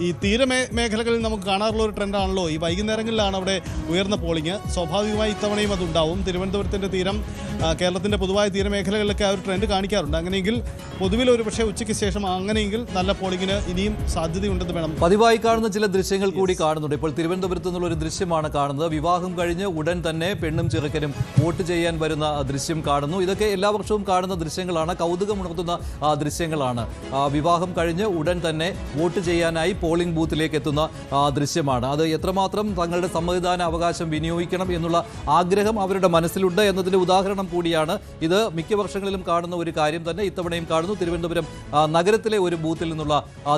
ഈ മേഖലകളിൽ നമുക്ക് കാണാറുള്ള ഒരു ട്രെൻഡാണല്ലോ ഈ വൈകുന്നേരങ്ങളിലാണ് അവിടെ ഉയർന്ന പോളിംഗ്. സ്വാഭാവികമായി ഇത്തവണയും അതുണ്ടാവും. തിരുവനന്തപുരത്തിൻ്റെ തീരം, കേരളത്തിൻ്റെ പൊതുവായ തീരമേഖലകളിലൊക്കെ ആ ഒരു ട്രെൻഡ് കാണിക്കാറുണ്ട്. അങ്ങനെയെങ്കിൽ പൊതുവിൽ ഒരു പക്ഷേ ഉച്ചയ്ക്ക് ശേഷം അങ്ങനെയെങ്കിൽ നല്ല പോളിംഗിന് ഇനിയും സാധ്യതയുണ്ടെന്ന് വേണം. പതിവായി കാണുന്ന ചില ദൃശ്യങ്ങൾ കൂടി കാണുന്നുണ്ട്. ഇപ്പോൾ തിരുവനന്തപുരത്ത് നിന്നുള്ള ഒരു ദൃശ്യമാണ് കാണുന്നത്. വിവാഹം കഴിഞ്ഞ് ഉടൻ തന്നെ പെണ്ണും ചെറുക്കനും വോട്ട് ചെയ്യാൻ വരുന്ന ദൃശ്യം കാണുന്നു. ഇതൊക്കെ എല്ലാ വർഷവും കാണുന്ന ദൃശ്യങ്ങളാണ്, കൗതുകമുണർത്തുന്ന ദൃശ്യങ്ങളാണ്. വിവാഹം കഴിഞ്ഞ് ഉടൻ തന്നെ വോട്ട് ചെയ്യാനായി പോളിംഗ് ബൂത്തിലേക്ക് എത്തുന്ന ദൃശ്യമാണ്. അത് എത്രമാത്രം തങ്ങളുടെ സമ്മതിദാന അവകാശം വിനിയോഗിക്കണം എന്നുള്ള ആഗ്രഹം അവരുടെ മനസ്സിലുണ്ട് എന്നതിൻ്റെ ഉദാഹരണം കൂടിയാണ് ഇത്. മിക്ക വർഷങ്ങളിലും കാണുന്ന ഒരു കാര്യം തന്നെ ഇത്തവണയും കാണുന്നു. തിരുവനന്തപുരം നഗരത്തിലെ ഒരു ബൂത്തിൽ നിന്നുള്ള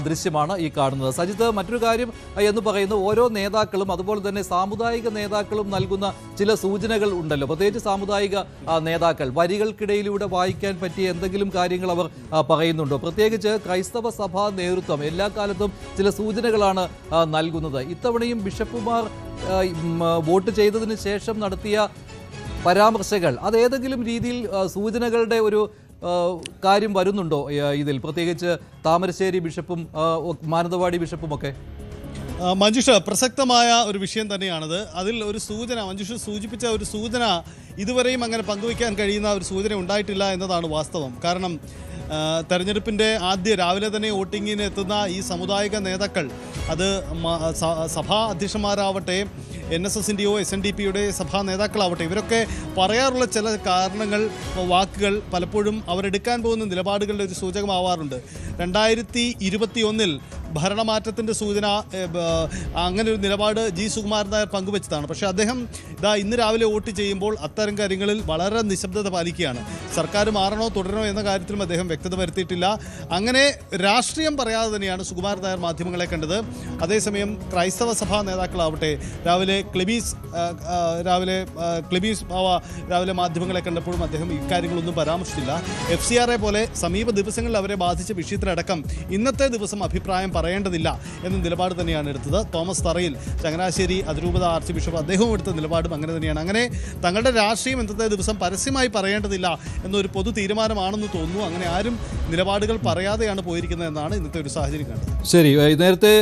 ദൃശ്യമാണ് ഈ കാണുന്നത്. സജിത്ത്, മറ്റൊരു കാര്യം എന്ന് പറയുന്നത് ഓരോ നേതാക്കളും അതുപോലെ തന്നെ സാമുദായിക നേതാക്കളും നൽകുന്ന ചില സൂചനകൾ ഉണ്ടല്ലോ. പ്രത്യേകിച്ച് സാമുദായിക നേതാക്കൾ വരികൾക്കിടയിലൂടെ വായിക്കാൻ പറ്റിയ എന്തെങ്കിലും കാര്യങ്ങൾ അവർ പറയുന്നുണ്ടോ? പ്രത്യേകിച്ച് ക്രൈസ്തവ സഭാ നേതൃത്വം എല്ലാ കാലത്തും ചില സൂചനകളാണ് നൽകുന്നത്. ഇത്തവണയും ബിഷപ്പുമാർ വോട്ട് ചെയ്തതിന് ശേഷം നടത്തിയ പരാമർശങ്ങൾ അതേതെങ്കിലും രീതിയിൽ സൂചനകളുടെ ഒരു കാര്യം വരുന്നുണ്ടോ ഇതിൽ? പ്രത്യേകിച്ച് താമരശ്ശേരി ബിഷപ്പും മാനന്തവാടി ബിഷപ്പും ഒക്കെ. മഞ്ജുഷ, പ്രസക്തമായ ഒരു വിഷയം തന്നെയാണത്. അതിൽ ഒരു സൂചന, മഞ്ജുഷ സൂചിപ്പിച്ച ഒരു സൂചന ഇതുവരെയും അങ്ങനെ പങ്കുവയ്ക്കാൻ കഴിയുന്ന ഒരു സൂചന ഉണ്ടായിട്ടില്ല എന്നതാണ് വാസ്തവം. കാരണം തെരഞ്ഞെടുപ്പിൻ്റെ രാവിലെ തന്നെ വോട്ടിങ്ങിന് എത്തുന്ന ഈ സാമുദായിക നേതാക്കൾ, അത് സഭാ അധ്യക്ഷന്മാരാവട്ടെ, NSSൻ്റെയോ SNDPയുടെ സഭാ നേതാക്കളാവട്ടെ, ഇവരൊക്കെ പറയാറുള്ള ചില കാരണങ്ങൾ, വാക്കുകൾ പലപ്പോഴും അവരെടുക്കാൻ പോകുന്ന നിലപാടുകളുടെ ഒരു സൂചകമാവാറുണ്ട്. 2021 ഭരണമാറ്റത്തിൻ്റെ സൂചന, അങ്ങനെ ഒരു നിലപാട് സുകുമാരൻ നായർ പങ്കുവച്ചതാണ്. പക്ഷേ അദ്ദേഹം ഇന്ന് രാവിലെ വോട്ട് ചെയ്യുമ്പോൾ അത്തരം കാര്യങ്ങളിൽ വളരെ നിശബ്ദത പാലിക്കുകയാണ്. സർക്കാർ മാറണോ തുടരണോ എന്ന കാര്യത്തിലും അദ്ദേഹം വ്യക്തത വരുത്തിയിട്ടില്ല. അങ്ങനെ രാഷ്ട്രീയം പറയാതെ തന്നെയാണ് സുകുമാരൻ നായർ മാധ്യമങ്ങളെ കണ്ടത്. അതേസമയം ക്രൈസ്തവ സഭാ നേതാക്കളാവട്ടെ രാവിലെ ക്ലിബീസ് ബാവ രാവിലെ മാധ്യമങ്ങളെ കണ്ടപ്പോഴും അദ്ദേഹം ഇക്കാര്യങ്ങളൊന്നും പരാമർശിച്ചില്ല. FCRA പോലെ സമീപ ദിവസങ്ങളിൽ അവരെ ബാധിച്ച വിഷയത്തിലടക്കം ഇന്നത്തെ ദിവസം അഭിപ്രായം പറയേണ്ടതില്ല എന്ന നിലപാട് തന്നെയാണ് എടുത്തത്. തോമസ് തറയിൽ, ചങ്ങനാശ്ശേരി അതിരൂപത ആർച്ച് ബിഷപ്പ്, അദ്ദേഹവും എടുത്ത നിലപാടും അങ്ങനെ തന്നെയാണ്. അങ്ങനെ തങ്ങളുടെ രാഷ്ട്രീയം ഇന്നത്തെ ദിവസം പരസ്യമായി പറയേണ്ടതില്ല എന്നൊരു പൊതു തീരുമാനമാണെന്ന് തോന്നുന്നു. അങ്ങനെ ആരും നിലപാടുകൾ പറയാതെയാണ് പോയിരിക്കുന്നത് എന്നാണ് ഇന്നത്തെ ഒരു സാഹചര്യം കണ്ടത്. ശരി, നേരത്തെ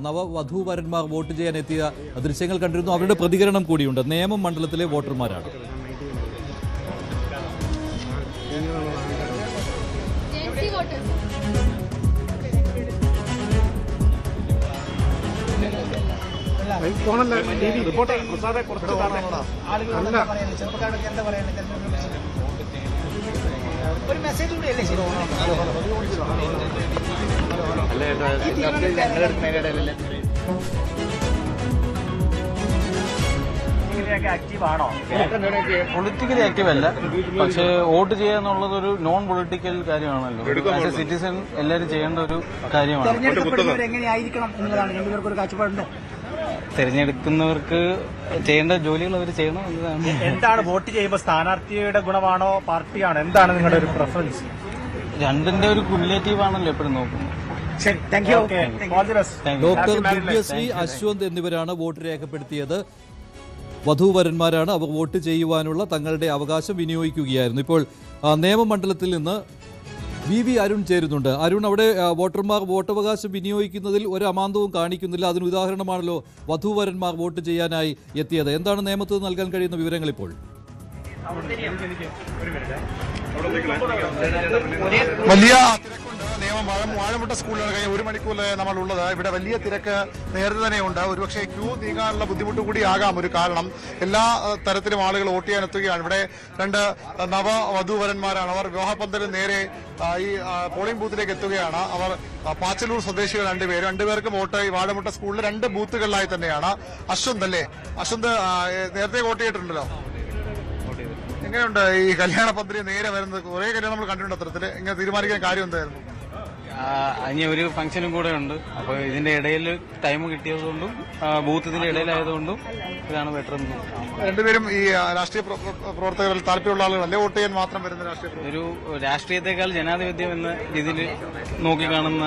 നവവധൂവരന്മാർ വോട്ട് ചെയ്യാൻ എത്തിയ ദൃശ്യങ്ങൾ കണ്ടിരുന്നു. അവരുടെ പ്രതികരണം കൂടിയുണ്ട്. നേമം മണ്ഡലത്തിലെ വോട്ടർമാരാണ്. ഒരു മെസ്സേജ് കൂടിയല്ലേ പൊളിറ്റിക്കലി ആക്റ്റീവ് അല്ല, പക്ഷേ വോട്ട് ചെയ്യാന്നുള്ളത് ഒരു നോൺ പൊളിറ്റിക്കൽ കാര്യമാണല്ലോ. ആസ് എ സിറ്റിസൺ എല്ലാവരും ചെയ്യേണ്ട ഒരു കാര്യമാണ്. തെരഞ്ഞെടുക്കുന്നവർക്ക് ചെയ്യേണ്ട ജോലികൾ അവർ ചെയ്യണം എന്നതാണ്. എന്താണ് വോട്ട് ചെയ്യുമ്പോൾ സ്ഥാനാർത്ഥിയുടെ ഗുണമാണോ പാർട്ടിയാണോ, എന്താണ് നിങ്ങളുടെ ഒരു പ്രിഫറൻസ്? രണ്ടിന്റെ ഒരു കുമുലേറ്റീവ് ആണല്ലോ എപ്പോഴും നോക്കുന്നത്. ഡോക്ടർ ദിവ്യശ്രീ, അശ്വന്ത് എന്നിവരാണ് വോട്ട് രേഖപ്പെടുത്തിയത്. വധൂവരന്മാരാണ്. അവർ വോട്ട് ചെയ്യുവാനുള്ള തങ്ങളുടെ അവകാശം വിനിയോഗിക്കുകയായിരുന്നു. ഇപ്പോൾ നേമം മണ്ഡലത്തിൽ നിന്ന് VV അരുൺ ചേരുന്നുണ്ട്. അരുൺ, അവിടെ വോട്ടർമാർ വോട്ടവകാശം വിനിയോഗിക്കുന്നതിൽ ഒരു അമാന്തവും കാണിക്കുന്നില്ല. അതിന് ഉദാഹരണമാണല്ലോ വധൂവരന്മാർ വോട്ട് ചെയ്യാനായി എത്തിയത്. എന്താണ് നേമത്ത് നൽകാൻ കഴിയുന്ന വിവരങ്ങൾ ഇപ്പോൾ? വലിയ നിയമം വാഴമുട്ട സ്കൂളിലാണ് കഴിഞ്ഞ 1 മണിക്കൂറിൽ നമ്മളുള്ളത്. ഇവിടെ വലിയ തിരക്ക് നേരത്തെ തന്നെയുണ്ട്. ഒരുപക്ഷെ ക്യൂ നീങ്ങാനുള്ള ബുദ്ധിമുട്ട് കൂടി ആകാം ഒരു കാരണം. എല്ലാ തരത്തിലും ആളുകൾ വോട്ട് ചെയ്യാൻ എത്തുകയാണ്. ഇവിടെ 2 നവവധൂവരന്മാരാണ്. അവർ വിവാഹപന്തലിന് നേരെ ഈ പോളിംഗ് ബൂത്തിലേക്ക് എത്തുകയാണ്. അവർ പാച്ചലൂർ സ്വദേശികൾ 2 പേര്. 2 പേർക്കും വോട്ട് ഈ വാഴമുട്ട സ്കൂളിൽ 2 ബൂത്തുകളിലായി തന്നെയാണ്. അശ്വന്ത് അല്ലേ? അശ്വന്ത് നേരത്തെ വോട്ട് ചെയ്തിട്ടുണ്ടല്ലോ. എങ്ങനെയുണ്ട് ഈ കല്യാണ പന്തലിൽ നേരെ വരുന്നത്? കുറെ കല്യാണം നമ്മൾ കണ്ടിട്ടുണ്ട്. അത്തരത്തില് ഇങ്ങനെ തീരുമാനിക്കാൻ കാര്യം എന്തായിരുന്നു? ഇനി ഒരു ഫംഗ്ഷനും കൂടെ ഉണ്ട്. അപ്പോൾ ഇതിന്റെ ഇടയിൽ ടൈം കിട്ടിയതുകൊണ്ടും ബൂത്ത് ഇതിന്റെ ഇടയിലായതുകൊണ്ടും ഇതാണ് ബെറ്റർ. 2 പേരും ഈ രാഷ്ട്രീയ പ്രവർത്തകരിൽ താല്പര്യമുള്ള ആളുകളല്ലേ? വോട്ട് ചെയ്യാൻ മാത്രം വരുന്ന രാഷ്ട്രീയ ഒരു രാഷ്ട്രീയത്തെക്കാൾ ജനാധിപത്യം എന്ന രീതിയിൽ നോക്കിക്കാണുന്ന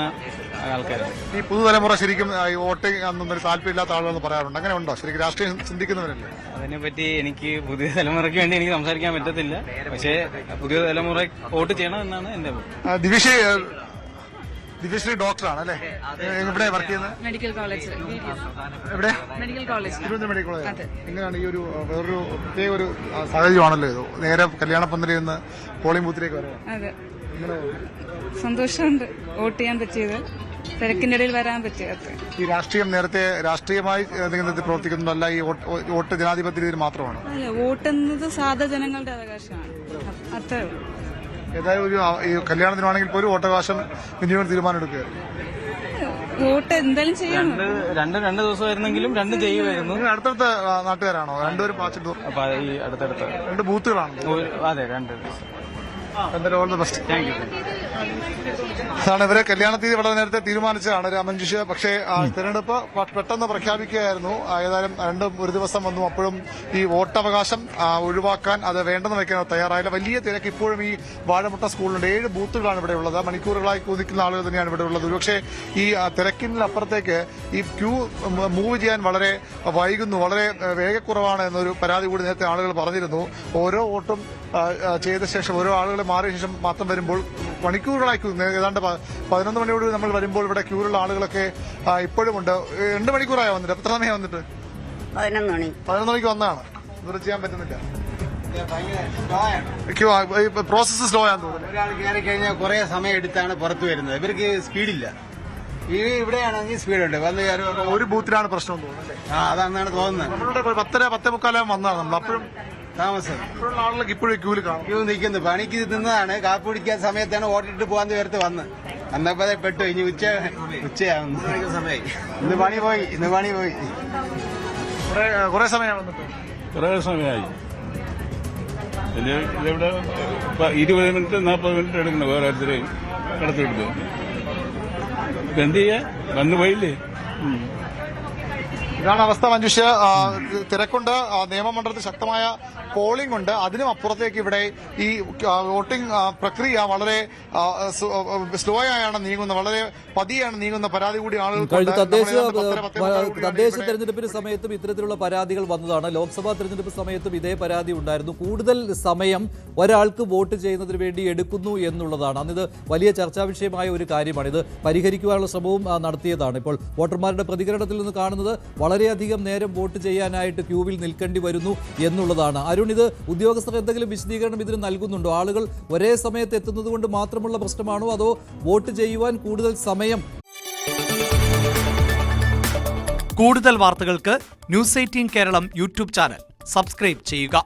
ആൾക്കാരാണ് ഈ പുതുതലമുറ. ശരിക്കും ഈ വോട്ടിംഗ് അന്നൊന്നും ഒരു താല്പര്യമില്ലാത്ത ആളുകളെന്ന് പറയാറുണ്ട്. അങ്ങനെ ഉണ്ടോ? ശരിക്കും രാഷ്ട്രീയം ചിന്തിക്കുന്നവരല്ലേ? അതിനെപ്പറ്റി എനിക്ക് പുതിയ തലമുറയ്ക്ക് വേണ്ടി എനിക്ക് സംസാരിക്കാൻ പറ്റത്തില്ല. പക്ഷേ പുതിയ തലമുറ വോട്ട് ചെയ്യണം എന്നാണ് എന്റെ ദിവിഷ് ദിവ്യശ്രീ ഡോക്ടറാണ് അല്ലേ? എവിടെ വർക്ക് ചെയ്യുന്നത്? മെഡിക്കൽ കോളേജ് എവിടെ? Medical college Thiruvananthapuram medical college. എങ്ങനെയാണ് ഈ ഒരു വേറൊരു പ്രത്യേക ഒരു സാഹചര്യമാണല്ലോ ഇത്? നേരെ കല്യാണ പന്തലിൽ നിന്ന് പോളിംഗ് ബൂത്തിലേക്ക് വരാം. അതെ, സന്തോഷമുണ്ട് വോട്ട് ചെയ്യാൻ പറ്റിയത്, തിരക്കിന്റെ ഇടയിൽ വരാൻ പറ്റിയത്. ഈ രാഷ്ട്രീയം നേരത്തെ രാഷ്ട്രീയമായി എന്തെങ്കിലും പ്രവർത്തിക്കുന്നുണ്ടല്ല, ഈ വോട്ട് ജനാധിപത്യ രീതിയിൽ മാത്രമാണ്. അല്ല, വോട്ട് എന്നത് സാധാ ജനങ്ങളുടെ അവകാശമാണ്, അത്രേ ഉള്ളൂ. ഏതായാലും ഒരു ഈ കല്യാണത്തിനാണെങ്കിൽ പോലും വോട്ടവകാശം വിനിയോഗം തീരുമാനം എടുക്കുക. വോട്ട് എന്തായാലും ചെയ്യണം. രണ്ട് ദിവസമായിരുന്നെങ്കിലും രണ്ട് ചെയ്യുമായിരുന്നു. നിങ്ങൾ അടുത്തടുത്ത നാട്ടുകാരാണോ? രണ്ടുപേരും പാച്ചിട്ടൂർ അപ്പൊ ഈ അടുത്തടുത്ത് 2 ബൂത്തുകളാണ്. അതെ, 2 ദിവസം. എന്തായാലും all the best. Thank you. അതാണ് ഇവരെ കല്യാണ തീയതി വളരെ നേരത്തെ തീരുമാനിച്ചതാണ് മഞ്ജുഷ. പക്ഷേ തെരഞ്ഞെടുപ്പ് പെട്ടെന്ന് പ്രഖ്യാപിക്കുകയായിരുന്നു. ഏതായാലും രണ്ടും ഒരു ദിവസം വന്നു. അപ്പോഴും ഈ വോട്ടവകാശം ഒഴിവാക്കാൻ, അത് വേണ്ടെന്ന് വെക്കാൻ തയ്യാറായില്ല. വലിയ തിരക്ക് ഇപ്പോഴും ഈ വാഴമുട്ട സ്കൂളിലുണ്ട്. 7 ബൂത്തുകളാണ് ഇവിടെ ഉള്ളത്. മണിക്കൂറുകളായി കുതിക്കുന്ന ആളുകൾ തന്നെയാണ് ഇവിടെ ഉള്ളത്. ഒരുപക്ഷെ ഈ തിരക്കിനപ്പുറത്തേക്ക് ഈ ക്യൂ മൂവ് ചെയ്യാൻ വളരെ വൈകുന്നു, വളരെ വേഗക്കുറവാണ് എന്നൊരു പരാതി കൂടി നേരത്തെ ആളുകൾ പറഞ്ഞിരുന്നു. ഓരോ വോട്ടും ചെയ്ത ശേഷം, ഓരോ ആളുകളെ മാറിയ ശേഷം മാത്രം വരുമ്പോൾ മണിക്കൂറുകളായി ഏതാണ്ട് 11 മണിയോട് നമ്മൾ വരുമ്പോൾ ഇവിടെ ക്യൂവിലുള്ള ആളുകളൊക്കെ ഇപ്പോഴും ഉണ്ട്. 2 മണിക്കൂറായി വന്നിട്ട്. എത്ര സമയം വന്നിട്ട്? 11 മണിക്ക് വന്നതാണ്. ഇവർ ചെയ്യാൻ പറ്റുന്നില്ല. പ്രോസസ് സ്ലോ ആണെന്ന് തോന്നുന്നു. ഒരാൾ കയറി കഴിഞ്ഞാൽ കുറെ സമയം എടുത്താണ് പുറത്തു വരുന്നത്. ഇവർക്ക് സ്പീഡില്ല. ഇവിടെയാണെങ്കിൽ സ്പീഡുണ്ട്. വന്ന് കയറി ഒരു ബൂത്തിലാണ് പ്രശ്നം തോന്നുന്നത്. അതാണെന്നാണ് തോന്നുന്നത്. നമ്മളുടെ 10:45 വന്നതാണ് നമ്മൾ. അപ്പോഴും താമസം ഇപ്പോഴുള്ള ആളുകൾക്ക് ഇപ്പോഴും ക്യൂവിൽ കാണും. ക്യൂ നിൽക്കുന്നു. പണിക്ക് നിന്നതാണ്. കാപ്പി കുടിക്കാൻ സമയത്താണ് വോട്ടിട്ട് പോകാൻ നേരത്ത് വന്ന് അന്നപ്പോ പെട്ടു. ഇനി ഉച്ചയാവുന്നു. സമയമായി. ഇന്ന് പണി പോയി. കുറെ സമയം വന്നിട്ട്. കുറേ സമയമായി. ഇവിടെ 20 മിനിറ്റ് 40 മിനിറ്റ് എടുക്കണം വേറെ അടുത്തേയും കടത്തിവിട്ടു. എന്ത് ചെയ്യാ, വന്നു പോയില്ലേ. ഇതാണ് അവസ്ഥ മഞ്ജുഷ. തിരക്കുണ്ട്. നിയമമണ്ഡലത്തിൽ ശക്തമായ പോളിംഗ് ഉണ്ട്. അതിനും അപ്പുറത്തേക്ക് ഇവിടെ ഈ വോട്ടിംഗ് പ്രക്രിയ വളരെ സ്ലോ ആയാണ് നീങ്ങുന്നത്, വളരെ പതിയാണ് നീങ്ങുന്ന പരാതി കൂടി ആളുകൾ. കഴിഞ്ഞ തദ്ദേശ തെരഞ്ഞെടുപ്പിന് സമയത്തും ഇത്തരത്തിലുള്ള പരാതികൾ വന്നതാണ്. ലോക്സഭാ തെരഞ്ഞെടുപ്പ് സമയത്തും ഇതേ പരാതി ഉണ്ടായിരുന്നു. കൂടുതൽ സമയം ഒരാൾക്ക് വോട്ട് ചെയ്യുന്നതിന് വേണ്ടി എടുക്കുന്നു എന്നുള്ളതാണ്. അന്നിത് വലിയ ചർച്ചാ വിഷയമായ ഒരു കാര്യമാണ്. ഇത് പരിഹരിക്കുവാനുള്ള ശ്രമവും നടത്തിയതാണ്. ഇപ്പോൾ വോട്ടർമാരുടെ പ്രതികരണത്തിൽ നിന്ന് കാണുന്നത് വളരെയധികം നേരം വോട്ട് ചെയ്യാനായിട്ട് ക്യൂവിൽ നിൽക്കേണ്ടി വരുന്നു എന്നുള്ളതാണ്. അരുൺ, ഇത് ഉദ്യോഗസ്ഥർ എന്തെങ്കിലും വിശദീകരണം ഇതിന് നൽകുന്നുണ്ടോ? ആളുകൾ ഒരേ സമയത്ത് എത്തുന്നത് കൊണ്ട് മാത്രമുള്ള പ്രശ്നമാണോ, അതോ വോട്ട് ചെയ്യുവാൻ കൂടുതൽ സമയം? കൂടുതൽ വാർത്തകൾക്ക് news 18 Keralam YouTube channel subscribe ചെയ്യുക.